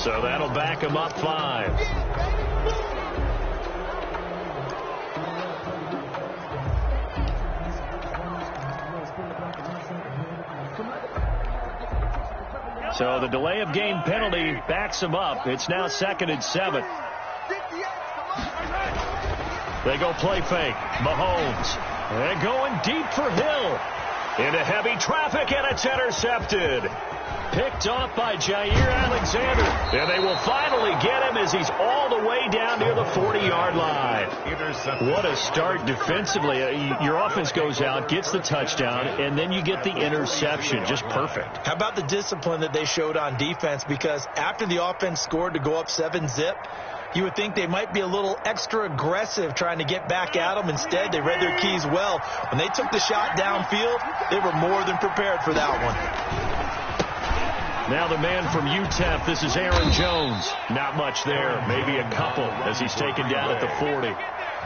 So that'll back him up 5. So the delay of game penalty backs him up. It's now 2nd and 7. They go play fake. Mahomes. They're going deep for Hill. Into heavy traffic, and it's intercepted. Picked off by Jair Alexander. And they will finally get him as he's all the way down near the 40-yard line. What a start defensively. Your offense goes out, gets the touchdown, and then you get the interception. Just perfect. How about the discipline that they showed on defense? Because after the offense scored to go up 7-zip, you would think they might be a little extra aggressive trying to get back at them. Instead, they read their keys well. When they took the shot downfield, they were more than prepared for that one. Now the man from UTEP, this is Aaron Jones. Not much there, maybe a couple as he's taken down at the 40.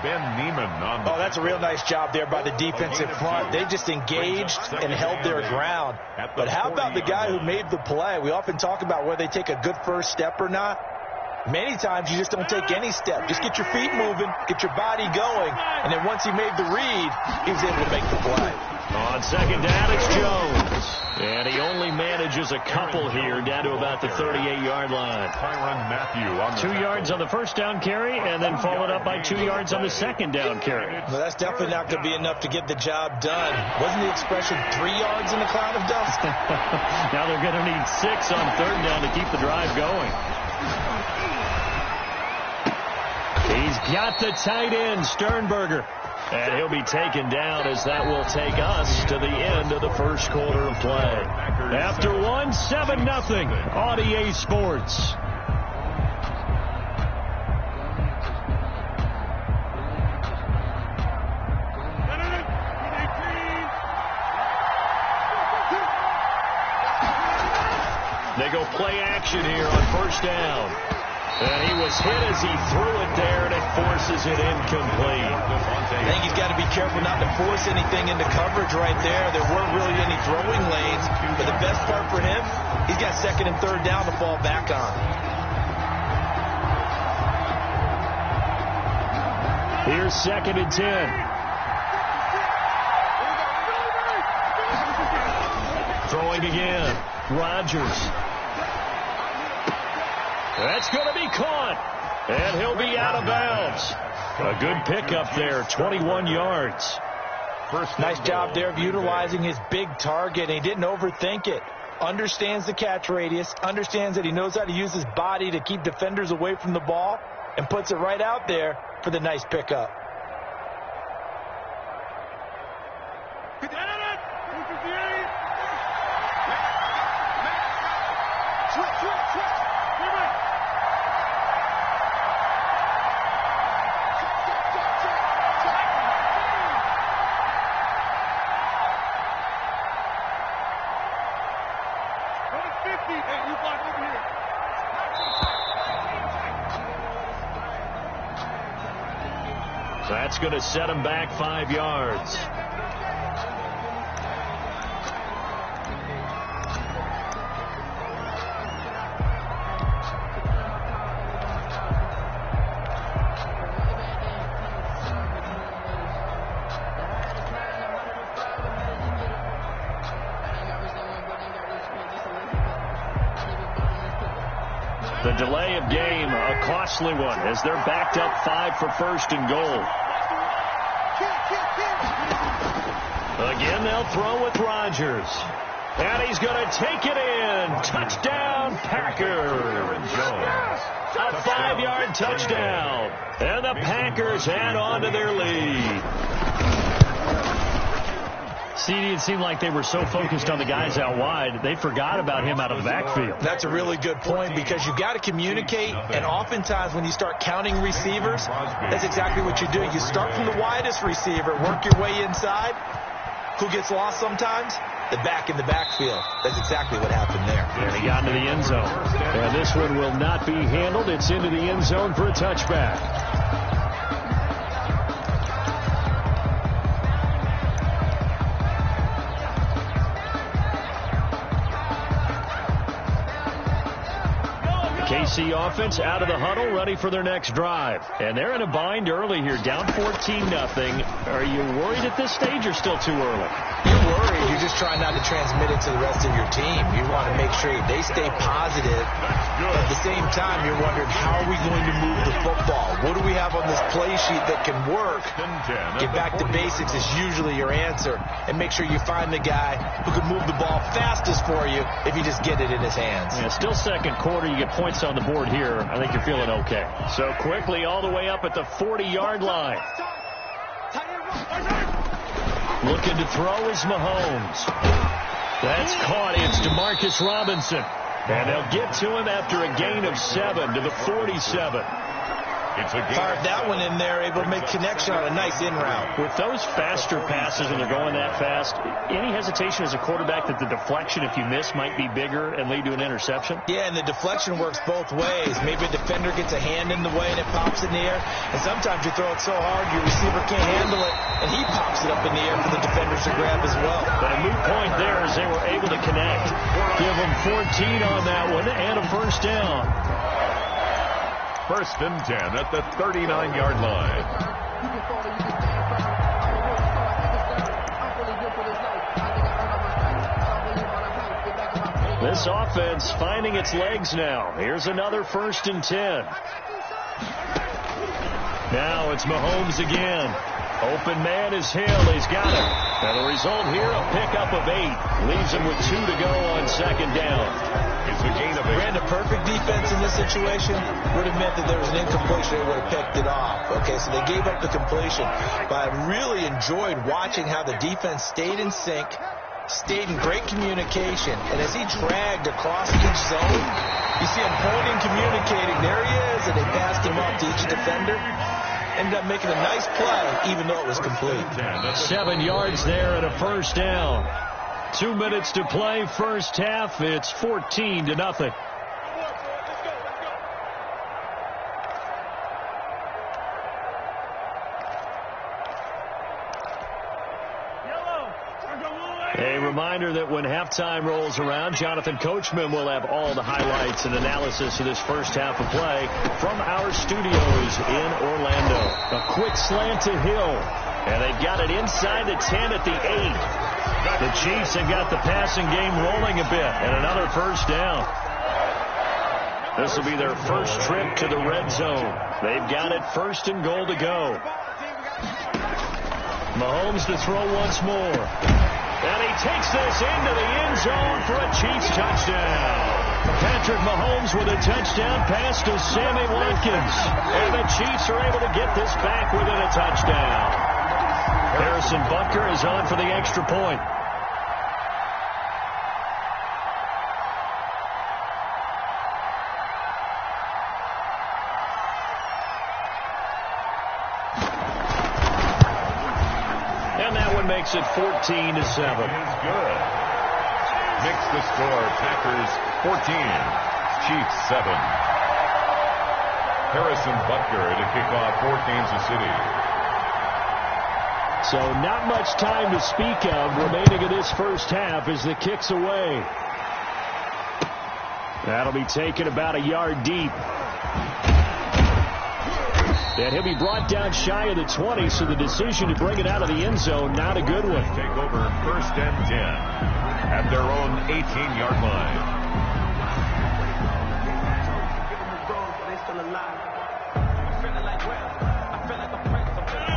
Ben Neiman on the that's a real nice job there by the defensive front. They just engaged and held their ground. But how about the guy who made the play? We often talk about whether they take a good first step or not. Many times you just don't take any step. Just get your feet moving, get your body going, and then once he made the read, he was able to make the play. On second down, it's Jones. And he only manages a couple here down to about the 38-yard line. Tyrann Mathieu on 2 yards on the first down carry, and then followed up by 2 yards on the second down carry. Well, that's definitely not going to be enough to get the job done. Wasn't the expression 3 yards in a cloud of dust? Now they're going to need 6 on third down to keep the drive going. He's got the tight end, Sternberger. And he'll be taken down as that will take us to the end of the first quarter of play. After 7-0 on EA Sports. They go play action here on first down. And he was hit as he threw it there, and it forces it incomplete. I think he's got to be careful not to force anything into coverage right there. There weren't really any throwing lanes. But the best part for him, he's got second and third down to fall back on. Here's 2nd and 10. Throwing again. Rodgers. That's going to be caught, and he'll be out of bounds. A good pickup there, 21 yards. Nice job there of utilizing his big target. He didn't overthink it. Understands the catch radius, understands that he knows how to use his body to keep defenders away from the ball, and puts it right out there for the nice pickup. That's going to set him back 5 yards. The delay of game, a costly one, as they're backed up 5 for first and goal. Again, they'll throw with Rodgers. And he's going to take it in. Touchdown, Packers. A 5-yard touchdown. And the Packers add on to their lead. CD, it seemed like they were so focused on the guys out wide, they forgot about him out of the backfield. That's a really good point, because you got to communicate, and oftentimes when you start counting receivers, that's exactly what you do. You start from the widest receiver, work your way inside. Who gets lost sometimes? The back in the backfield. That's exactly what happened there. And he got into the end zone. And this one will not be handled. It's into the end zone for a touchback. Tennessee offense out of the huddle, ready for their next drive. And they're in a bind early here, down 14-0. Are you worried at this stage or still too early? You're worried. You're just trying not to transmit it to the rest of your team. You want to make sure that they stay positive. At the same time, you're wondering, how are we going to move the football? What do we have on this play sheet that can work? Get back to basics is usually your answer. And make sure you find the guy who can move the ball fastest for you if you just get it in his hands. Yeah, still second quarter. You get points on the board here. I think you're feeling okay. So quickly all the way up at the 40-yard line. Looking to throw is Mahomes. That's caught. It's Demarcus Robinson. And they'll get to him after a gain of 7 to the 47. Fired that one in there, able to make connection on a nice in route. With those faster passes and they're going that fast, any hesitation as a quarterback that the deflection, if you miss, might be bigger and lead to an interception? Yeah, and the deflection works both ways. Maybe a defender gets a hand in the way and it pops in the air. And sometimes you throw it so hard your receiver can't handle it, and he pops it up in the air for the defenders to grab as well. But a moot point there as they were able to connect. Give them 14 on that one and a first down. 1st and 10 at the 39-yard line. This offense finding its legs now. Here's another 1st and 10. Now it's Mahomes again. Open man is Hill. He's got it. And the result here, a pickup of 8. Leaves him with 2 to go on 2nd down. It's a gain of 8. Ran a perfect defense in this situation. Would have meant that there was an incompletion. They would have picked it off. Okay, so they gave up the completion. But I really enjoyed watching how the defense stayed in sync, stayed in great communication. And as he dragged across each zone, you see him pointing, communicating. There he is, and they passed him off to each defender. Ended up making a nice play, even though it was complete. 7 yards there and a first down. 2 minutes to play, first half. It's 14-0. A reminder that when halftime rolls around, Jonathan Coachman will have all the highlights and analysis of this first half of play from our studios in Orlando. A quick slant to Hill, and they've got it inside the 10 at the 8. The Chiefs have got the passing game rolling a bit, and another first down. This will be their first trip to the red zone. They've got it 1st and goal to go. Mahomes to throw once more. And he takes this into the end zone for a Chiefs touchdown. Patrick Mahomes with a touchdown pass to Sammy Watkins. And the Chiefs are able to get this back within a touchdown. Harrison Butker is on for the extra point. Makes it 14-7. Is good. Makes the score Packers 14, Chiefs 7. Harrison Butker to kick off for Kansas City. So not much time to speak of remaining in this first half as the kick's away. That'll be taken about a yard deep. And he'll be brought down shy of the 20, so the decision to bring it out of the end zone, not a good one. Take over 1st and 10 at their own 18-yard line.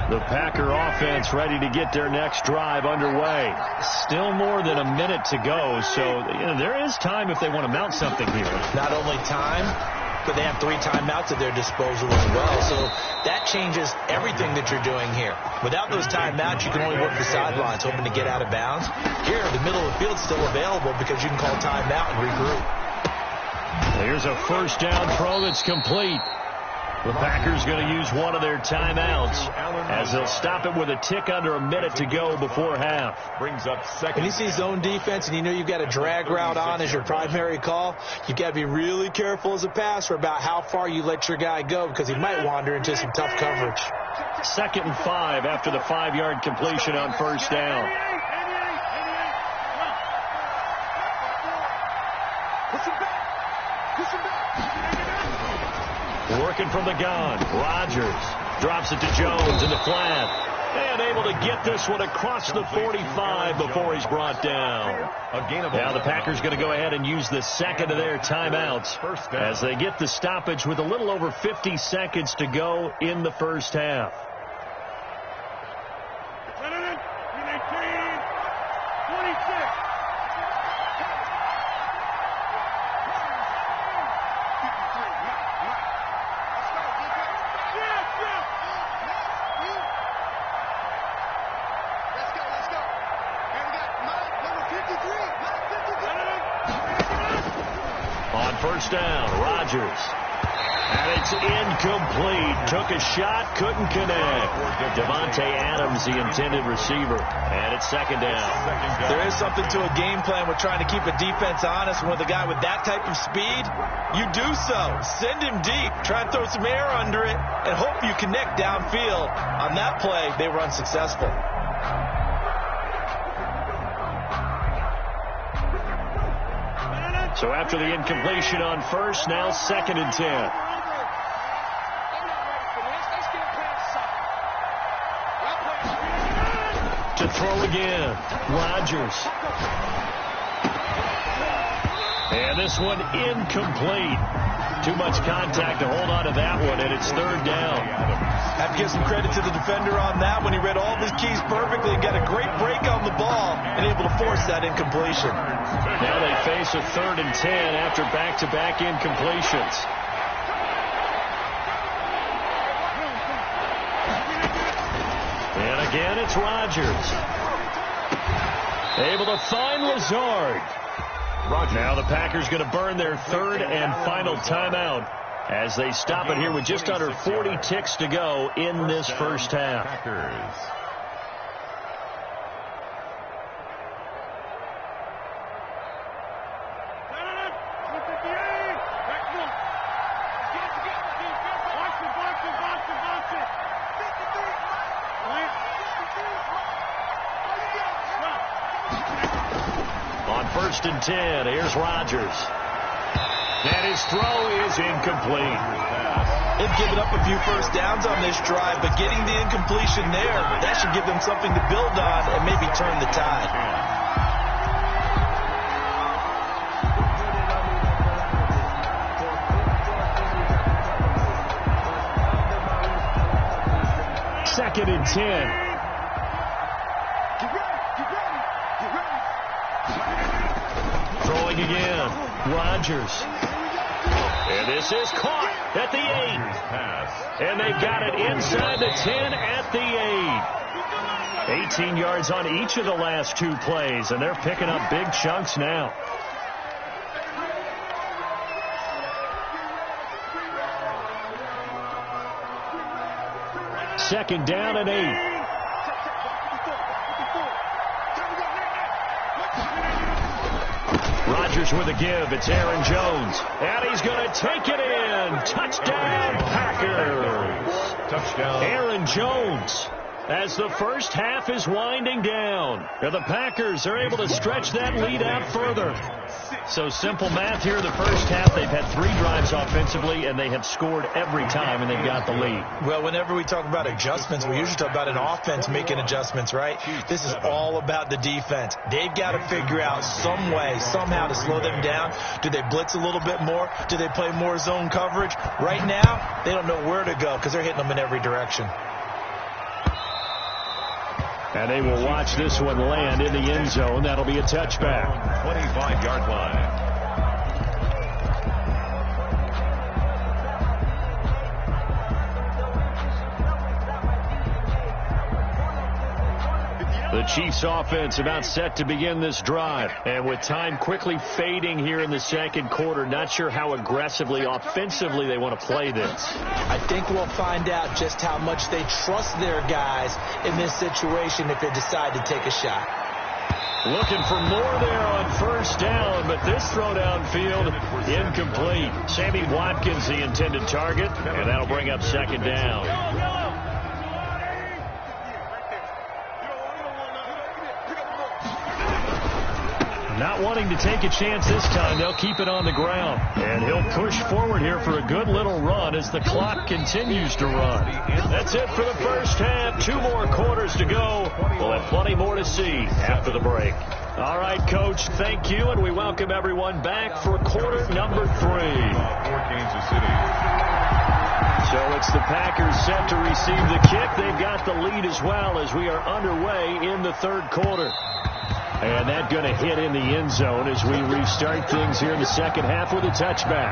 The Packer offense ready to get their next drive underway. Still more than a minute to go, so there is time if they want to mount something here. Not only time, but they have 3 timeouts at their disposal as well. So that changes everything that you're doing here. Without those timeouts, you can only work the sidelines, hoping to get out of bounds. Here, the middle of the field's still available because you can call timeout and regroup. Here's a first down throw that's complete. The Packers going to use one of their timeouts as they'll stop it with a tick under a minute to go before half. Brings up second. When you see zone defense and you know you've got a drag route on as your primary call, you've got to be really careful as a passer about how far you let your guy go because he might wander into some tough coverage. 2nd and 5 after the 5-yard completion on first down. working from the gun. Rodgers drops it to Jones in the flat. And able to get this one across the 45 before he's brought down. Now the Packers going to go ahead and use the second of their timeouts as they get the stoppage with a little over 50 seconds to go in the first half. First down, Rodgers. And it's incomplete. Took a shot, couldn't connect. Devontae Adams, the intended receiver. And it's second down. There is something to a game plan. We're trying to keep a defense honest. When with a guy with that type of speed, you do so. Send him deep. Try and throw some air under it and hope you connect downfield. On that play, they were unsuccessful. So after the incompletion on first, now second and 10. To throw again, Rodgers. And this one incomplete. Too much contact to hold on to that one, and it's third down. Have to give some credit to the defender on that one. He read all of his keys perfectly and got a great break on the ball and able to force that incompletion. Now they face a 3rd and 10 after back-to-back incompletions. And again, it's Rodgers. Able to find Lazard. Now the Packers going to burn their 3rd and final timeout as they stop it here with just under 40 ticks to go in this first half. On 1st and 10, here's Rodgers. And his throw is incomplete. They've given up a few first downs on this drive, but getting the incompletion there, that should give them something to build on and maybe turn the tide. Second and 10. Throwing again, Rodgers. And this is caught at the 8. And they've got it inside the 10 at the 8. 18 yards on each of the last 2 plays, and they're picking up big chunks now. Second down and 8. Rodgers with a give. It's Aaron Jones. And he's going to take it in. Touchdown, Packers. Touchdown. Aaron Jones as the first half is winding down. And the Packers are able to stretch that lead out further. So simple math here in the first half. They've had 3 drives offensively, and they have scored every time, and they've got the lead. Well, whenever we talk about adjustments, we usually talk about an offense making adjustments, right? This is all about the defense. They've got to figure out some way, somehow to slow them down. Do they blitz a little bit more? Do they play more zone coverage? Right now, they don't know where to go because they're hitting them in every direction. And they will watch this one land in the end zone. That'll be a touchback. 25-yard line. The Chiefs offense about set to begin this drive. And with time quickly fading here in the second quarter, not sure how aggressively, offensively they want to play this. I think we'll find out just how much they trust their guys in this situation if they decide to take a shot. Looking for more there on first down, but this throw downfield incomplete. Sammy Watkins the intended target, and that'll bring up second down. Not wanting to take a chance this time, they'll keep it on the ground. And he'll push forward here for a good little run as the clock continues to run. That's it for the first half. 2 more quarters to go. We'll have plenty more to see after the break. All right, Coach, thank you, and we welcome everyone back for quarter number 3. For Kansas City. So it's the Packers set to receive the kick. They've got the lead as well as we are underway in the third quarter. And that's going to hit in the end zone as we restart things here in the second half with a touchback.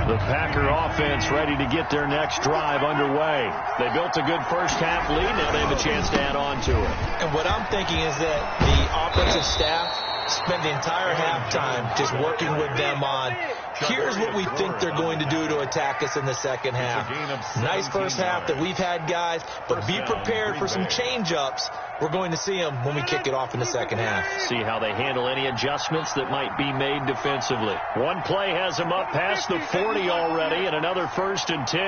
The Packer offense ready to get their next drive underway. They built a good first half lead. Now they have a chance to add on to it. And what I'm thinking is that the offensive staff spend the entire halftime just working with them on, here's what we think they're going to do to attack us in the second half. Nice first half that we've had, guys, but be prepared for some change-ups. We're going to see them when we kick it off in the second half. See how they handle any adjustments that might be made defensively. One play has them up past the 40 already, and another 1st and 10.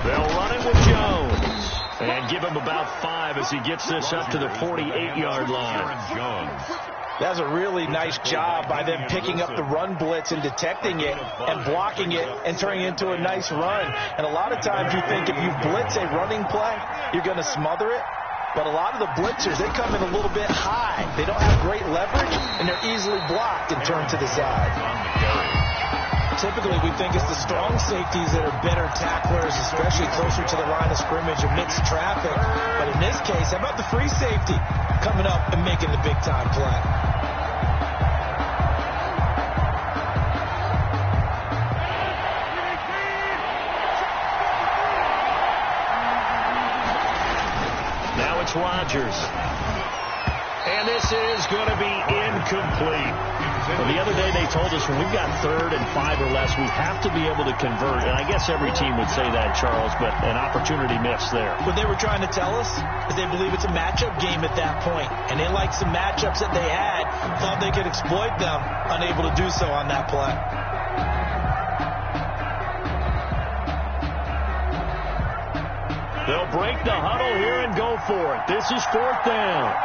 They'll run it with Jones. And give him about 5 as he gets this up to the 48-yard line. That's a really nice job by them picking up the run blitz and detecting it and blocking it and turning it into a nice run. And a lot of times you think if you blitz a running play, you're going to smother it. But a lot of the blitzers, they come in a little bit high. They don't have great leverage, and they're easily blocked and turned to the side. Typically, we think it's the strong safeties that are better tacklers, especially closer to the line of scrimmage amidst traffic. But in this case, how about the free safety coming up and making the big-time play? Now it's Rodgers. And this is going to be incomplete. Well, the other day they told us when we've got 3rd and 5 or less, we have to be able to convert. And I guess every team would say that, Charles, but an opportunity missed there. What they were trying to tell us is they believe it's a matchup game at that point. And they liked some matchups that they had, thought they could exploit them, unable to do so on that play. They'll break the huddle here and go for it. This is 4th down.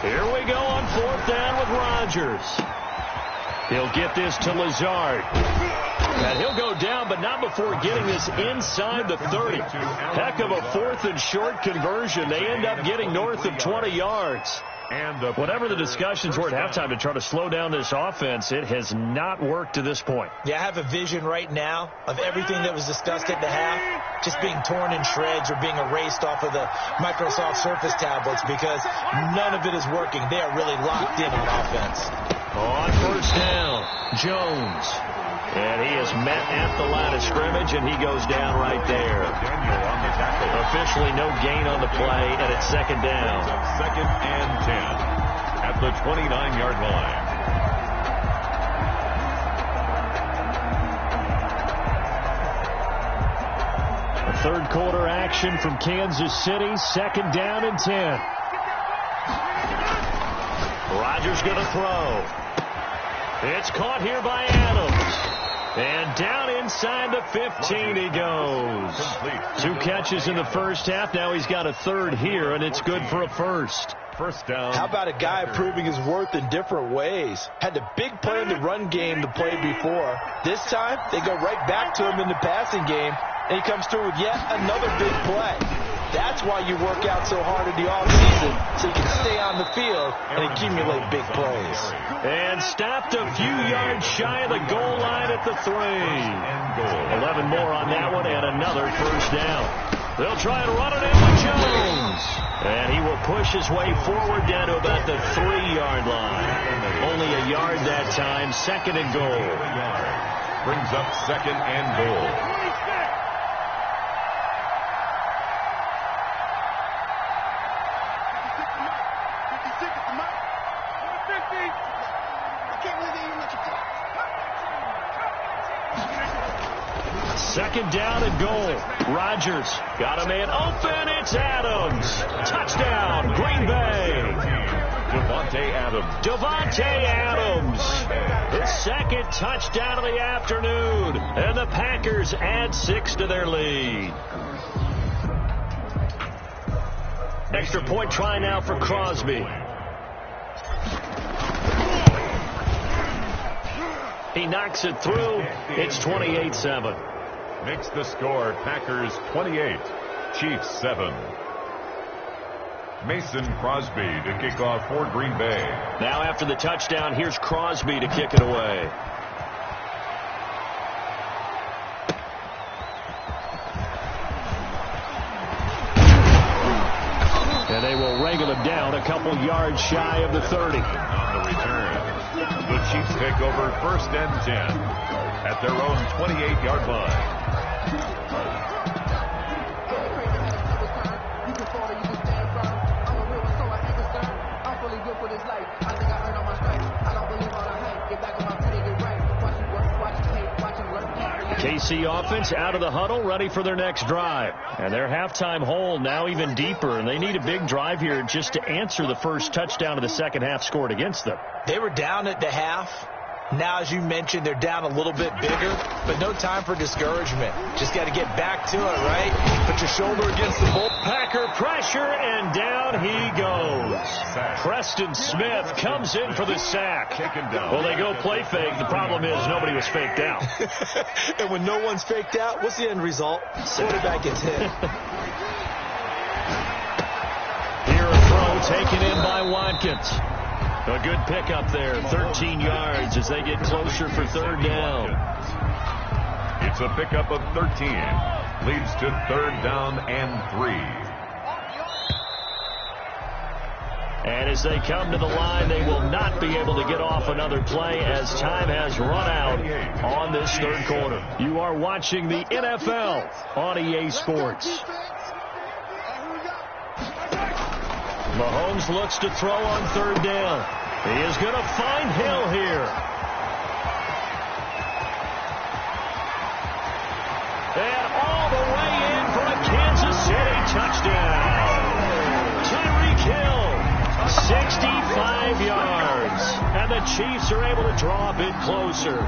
Here we go on 4th down with Rodgers. He'll get this to Lazard. And he'll go down, but not before getting this inside the 30. Heck of a 4th and short conversion. They end up getting north of 20 yards. And whatever the discussions were at halftime to try to slow down this offense, it has not worked to this point. Yeah, I have a vision right now of everything that was discussed at the half just being torn in shreds or being erased off of the Microsoft Surface tablets because none of it is working. They are really locked in on offense. On 1st down, Jones. And he is met at the line of scrimmage, and he goes down right there. Officially no gain on the play, and it's 2nd down. 2nd and 10 at the 29-yard line. A third quarter action from Kansas City, 2nd down and 10. Rodgers going to throw. It's caught here by Adams. And down inside the 15 he goes. 2 catches in the first half. Now he's got a 3rd here, and it's good for a 1st. 1st down. How about a guy proving his worth in different ways? Had the big play in the run game the play before. This time, they go right back to him in the passing game, and he comes through with yet another big play. That's why you work out so hard in the offseason, so you can stay on the field and accumulate big plays. And stopped a few yards shy of the goal line at the 3. 11 more on that one, and another 1st down. They'll try and run it in with Jones. And he will push his way forward down to about the 3-yard line. Only a yard that time, 2nd and goal. Brings up 2nd and goal. I can't believe they even let you play. Second down and goal. Rodgers got a man open. It's Adams. Touchdown, Green Bay. Devontae Adams. His second touchdown of the afternoon. And the Packers add 6 to their lead. Extra point try now for Crosby. He knocks it through. It's 28-7. Makes the score Packers 28, Chiefs 7. Mason Crosby to kick off for Green Bay. Now after the touchdown, here's Crosby to kick it away. And they will wrangle him down a couple yards shy of the 30. On the return, the Chiefs take over 1st and 10 at their own 28-yard line. KC offense out of the huddle, ready for their next drive. And their halftime hole now even deeper, and they need a big drive here just to answer the first touchdown of the second half scored against them. They were down at the half. Now, as you mentioned, they're down a little bit bigger, but no time for discouragement. Just got to get back to it, right? Put your shoulder against the bull. Packer pressure, and down he goes. Preston Smith comes in for the sack. Well, they go play fake. The problem is nobody was faked out. And when no one's faked out, what's the end result? Quarterback gets hit. Here a throw taken in by Watkins. A good pickup there, 13 yards as they get closer for 3rd down. It's a pickup of 13. Leads to 3rd down and 3. And as they come to the line, they will not be able to get off another play as time has run out on this 3rd quarter. You are watching the NFL on EA Sports. Mahomes looks to throw on 3rd down. He is going to find Hill here. And all the way in for a Kansas City touchdown. Tyreek Hill, 65 yards. And the Chiefs are able to draw a bit closer.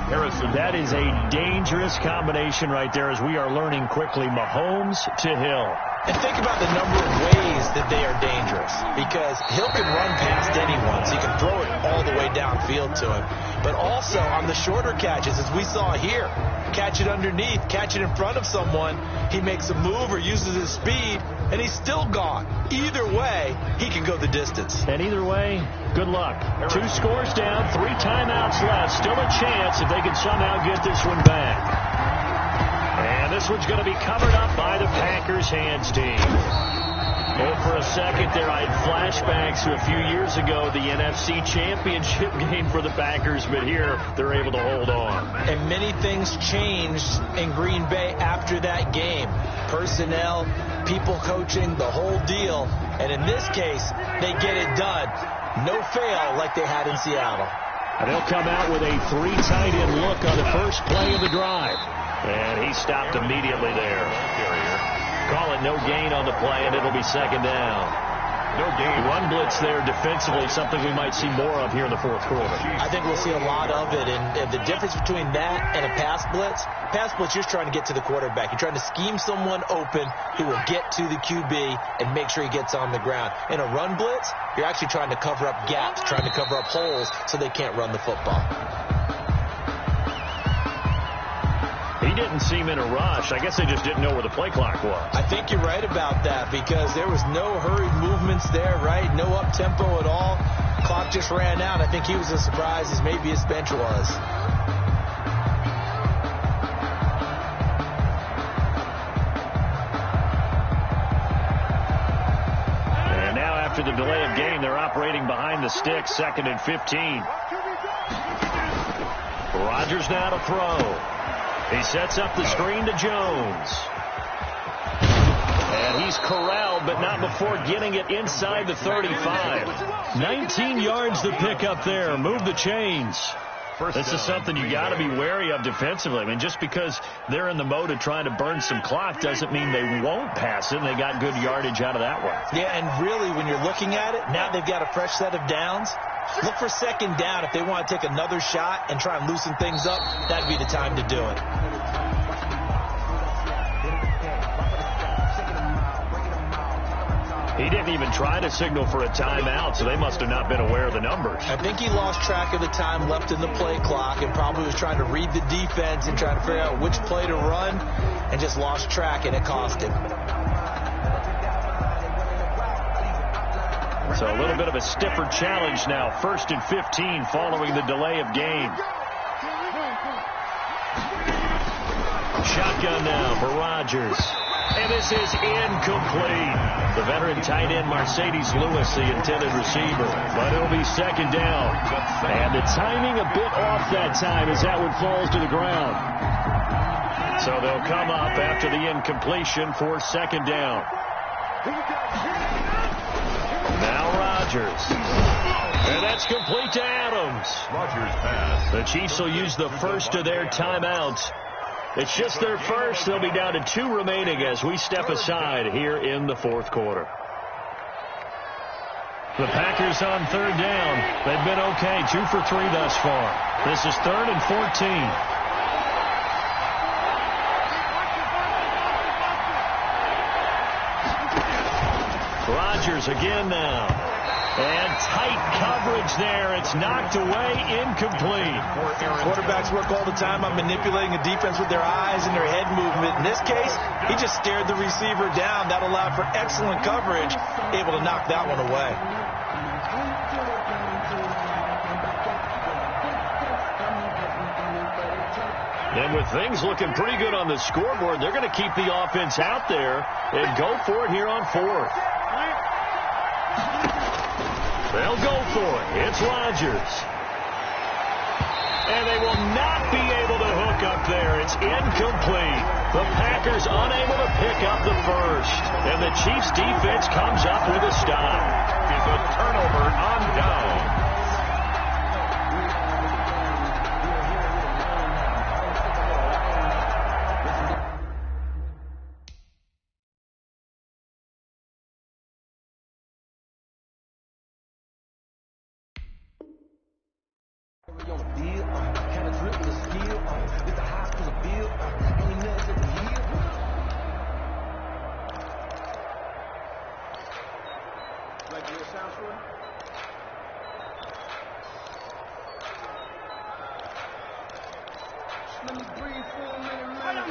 Harrison. That is a dangerous combination right there as we are learning quickly. Mahomes to Hill. And think about the number of ways that they are dangerous, because Hill can run past anyone, so you can throw it all the way downfield to him. But also on the shorter catches, as we saw here, catch it underneath, catch it in front of someone, he makes a move or uses his speed, and he's still gone. Either way, he can go the distance. And either way, good luck. 2 scores down, 3 timeouts left. Still a chance if they can somehow get this one back. And this one's going to be covered up by the Packers hands team. Oh, for a second there, I had flashbacks to a few years ago, the NFC Championship game for the Packers, but here they're able to hold on. And many things changed in Green Bay after that game. Personnel, people coaching, the whole deal. And in this case, they get it done. No fail like they had in Seattle. And they'll come out with a 3 tight end look on the first play of the drive. And he stopped immediately there. Call it no gain on the play, and it'll be 2nd down. No gain. Run blitz there defensively, something we might see more of here in the 4th quarter. I think we'll see a lot of it, and the difference between that and a pass blitz, you're just trying to get to the quarterback. You're trying to scheme someone open who will get to the QB and make sure he gets on the ground. In a run blitz, you're actually trying to cover up gaps, trying to cover up holes so they can't run the football. He didn't seem in a rush. I guess they just didn't know where the play clock was. I think you're right about that, because there was no hurried movements there, right? No up-tempo at all. Clock just ran out. I think he was as surprised as maybe his bench was. And now after the delay of game, they're operating behind the sticks, 2nd and 15. Rodgers now to throw. He sets up the screen to Jones. And he's corralled, but not before getting it inside the 35. 19 yards to pick up there. Move the chains. This is something you got to be wary of defensively. I mean, just because they're in the mode of trying to burn some clock doesn't mean they won't pass it, and they got good yardage out of that one. Yeah, and really, when you're looking at it, now they've got a fresh set of downs. Look for second down. If they want to take another shot and try and loosen things up, that'd be the time to do it. He didn't even try to signal for a timeout, so they must have not been aware of the numbers. I think he lost track of the time left in the play clock and probably was trying to read the defense and trying to figure out which play to run and just lost track, and it cost him. So a little bit of a stiffer challenge now. 1st and 15 following the delay of game. Shotgun now for Rodgers. And this is incomplete. The veteran tight end Mercedes Lewis, the intended receiver. But it'll be second down. And the timing a bit off that time as that one falls to the ground. So they'll come up after the incompletion for second down. Now Rodgers. And that's complete to Adams. Rodgers pass. The Chiefs will use the first of their timeouts. It's just their first. They'll be down to 2 remaining as we step aside here in the fourth quarter. The Packers on 3rd down. They've been okay. 2 for 3 thus far. This is 3rd and 14. Rodgers again now. And tight coverage there. It's knocked away, incomplete. Quarterbacks work all the time on manipulating a defense with their eyes and their head movement. In this case, he just stared the receiver down. That allowed for excellent coverage, able to knock that one away. And with things looking pretty good on the scoreboard, they're going to keep the offense out there and go for it here on 4th. They'll go for it. It's Rodgers. And they will not be able to hook up there. It's incomplete. The Packers unable to pick up the first. And the Chiefs defense comes up with a stop. It's a turnover on down.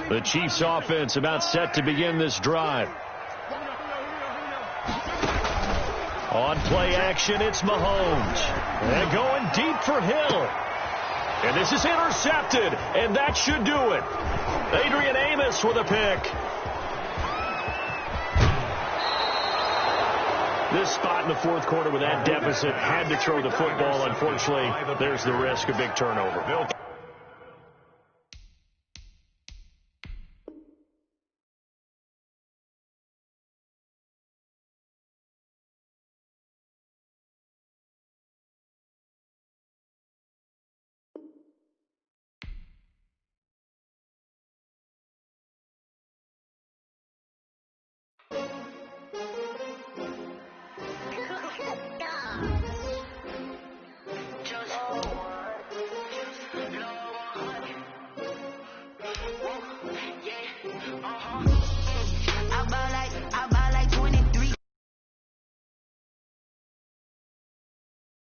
The Chiefs offense about set to begin this drive. On play action, it's Mahomes. And going deep for Hill. And this is intercepted, and that should do it. Adrian Amos with a pick. This spot in the fourth quarter with that deficit had to throw the football. Unfortunately, there's the risk of big turnover.